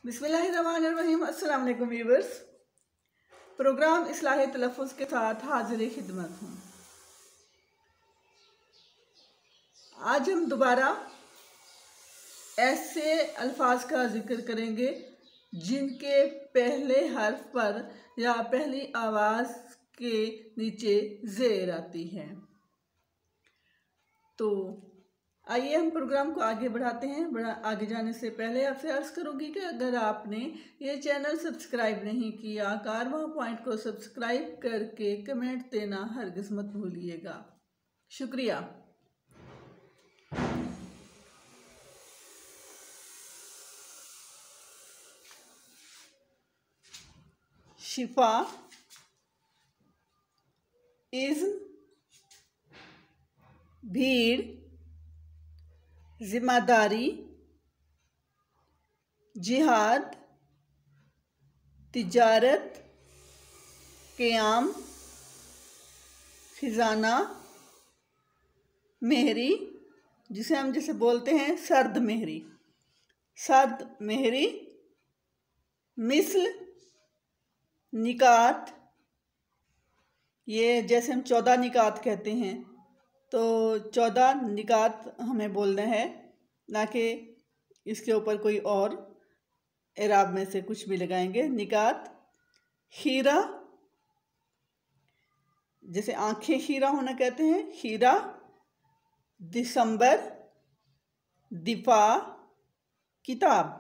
बिस्मिल्लाहिर्रहमानिर्रहीम। अस्सलाम वालेकुम व्यूअर्स। प्रोग्राम इस्लाही तलफ़्फ़ुज़ के साथ हाज़िर खिदमत हूँ। आज हम दोबारा ऐसे अल्फाज का जिक्र करेंगे जिनके पहले हर्फ पर या पहली आवाज़ के नीचे ज़ेर आती है। तो आइए हम प्रोग्राम को आगे बढ़ाते हैं। आगे जाने से पहले आपसे अर्ज़ करूँगी कि अगर आपने ये चैनल सब्सक्राइब नहीं किया, कारवां पॉइंट को सब्सक्राइब करके कमेंट देना हरगिज़ मत भूलिएगा। शुक्रिया। शिफा, इज़्न, भीड़, जिम्मेदारी, जिहाद, तिजारत, क़याम, खजाना, मेहरी, जिसे हम जैसे बोलते हैं सर्द मेहरी, मिस्ल, निकात, ये जैसे हम 14 निकात कहते हैं तो 14 निकात हमें बोलना है, ना कि इसके ऊपर कोई और एराब में से कुछ भी लगाएंगे। निकात, खीरा, जैसे आंखें खीरा होना कहते हैं, खीरा, दिसंबर, दिफा, किताब।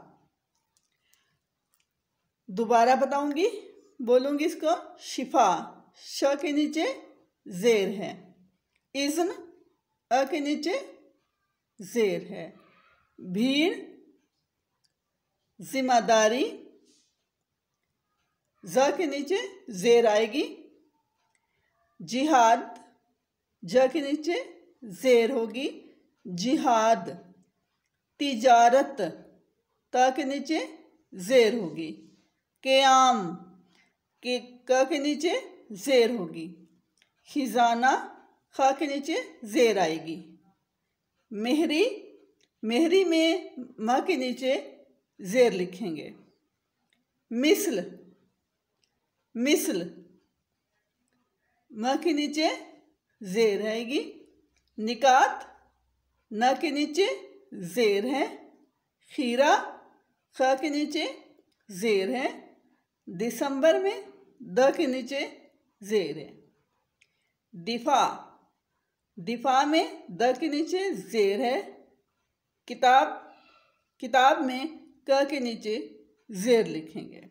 दोबारा बताऊंगी, बोलूंगी इसको। शिफा, श के नीचे ज़ेर है। इज़्न, अ के नीचे ज़ेर है। भीड़, जिम्मेदारी, ज के नीचे ज़ेर आएगी। जिहाद, ज के नीचे ज़ेर होगी, जिहाद। तिजारत, त के नीचे ज़ेर होगी। क़याम, के क के नीचे ज़ेर होगी। खजाना, ख के नीचे ज़ेर आएगी। मेहरी, मेहरी में म के नीचे ज़ेर लिखेंगे। मिस्ल, मिस्ल, म के नीचे ज़ेर आएगी। निकात, न के नीचे ज़ेर है। खीरा, ख के नीचे ज़ेर है। दिसंबर में द के नीचे ज़ेर है। दिफा, दिफा में द के नीचे ज़ेर है। किताब, किताब में क के नीचे ज़ेर लिखेंगे।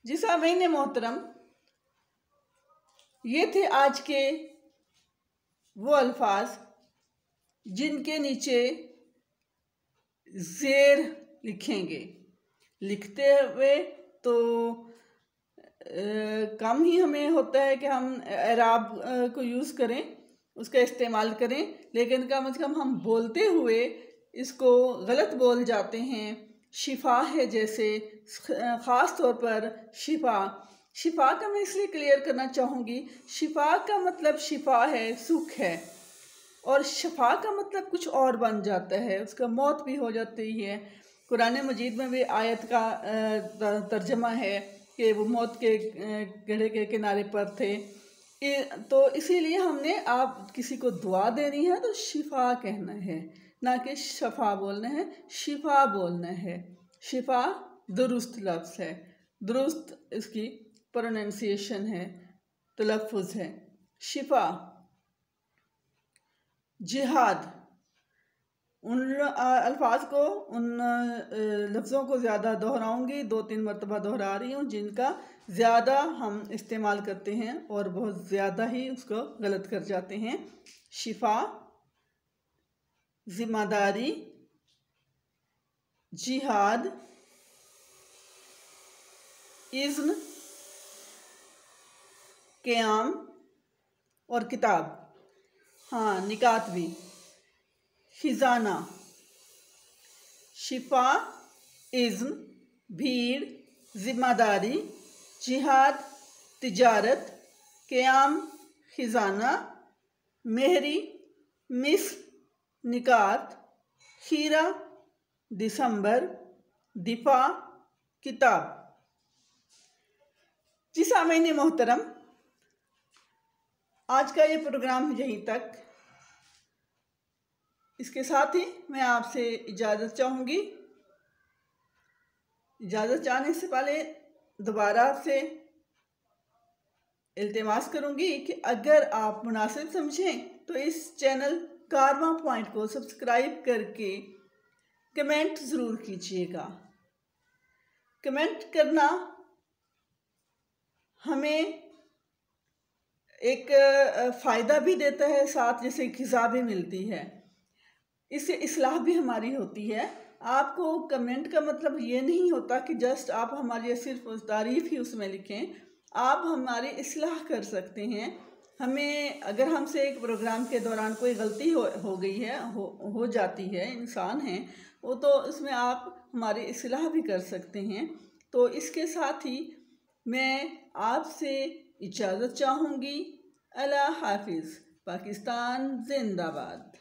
जी सामीन मोहतरम, ये थे आज के वो अल्फाज जिनके नीचे ज़ेर लिखेंगे। लिखते हुए तो कम ही हमें होता है कि हम एराब को यूज़ करें, उसका इस्तेमाल करें, लेकिन कम से कम हम बोलते हुए इसको गलत बोल जाते हैं। शिफा है जैसे, ख़ास तौर पर शिफा, शिफा का मैं इसलिए क्लियर करना चाहूँगी, शिफा का मतलब शिफा है, सुख है, और शफा का मतलब कुछ और बन जाता है, उसका मौत भी हो जाती है। कुरान मजीद में भी आयत का तर्जमा है कि वो मौत के गड्ढे के किनारे पर थे। तो इसीलिए हमने, आप किसी को दुआ देनी है तो शिफा कहना है, ना कि शफा बोलना है, शिफा बोलना है। शिफा दुरुस्त लफ्ज़ है, दुरुस्त इसकी प्रोनाउंसिएशन है, तलफ़्फ़ुज़ है। शिफा। जिहाद, उन अल्फाज को, उन लफ्ज़ों को ज़्यादा दोहराऊँगी, 2-3 मरतबा दोहरा रही हूँ, जिनका ज़्यादा हम इस्तेमाल करते हैं और बहुत ज़्यादा ही उसको गलत कर जाते हैं। शिफा, ज़िम्मेदारी, जिहाद, इज़्न, क़याम और किताब। हाँ, निकात भी। खजाना, शिफा, इज़्न, भीड़, जिम्मेदारी, जिहाद, तिजारत, क़याम, खजाना, मेहरी, मिस्र, निकात, खीरा, दिसंबर, दिफा किताब। जी सामीन मोहतरम, आज का ये प्रोग्राम यहीं तक। इसके साथ ही मैं आपसे इजाज़त चाहूँगी। इजाज़त चाहने से पहले दोबारा आपसे इल्तिमास करूँगी कि अगर आप मुनासिब समझें तो इस चैनल कारवां पॉइंट को सब्सक्राइब करके कमेंट ज़रूर कीजिएगा। कमेंट करना हमें एक फ़ायदा भी देता है, साथ जैसे ग़िज़ा भी मिलती है, इससे इस्लाह भी हमारी होती है। आपको कमेंट का मतलब ये नहीं होता कि जस्ट आप हमारी सिर्फ तारीफ़ ही उसमें लिखें, आप हमारी इस्लाह कर सकते हैं। हमें अगर हमसे एक प्रोग्राम के दौरान कोई गलती हो गई है, हो जाती है, इंसान हैं वो, तो उसमें आप हमारी इस्लाह भी कर सकते हैं। तो इसके साथ ही मैं आपसे इजाज़त चाहूँगी। अल्लाह हाफिज़। पाकिस्तान जिंदाबाद।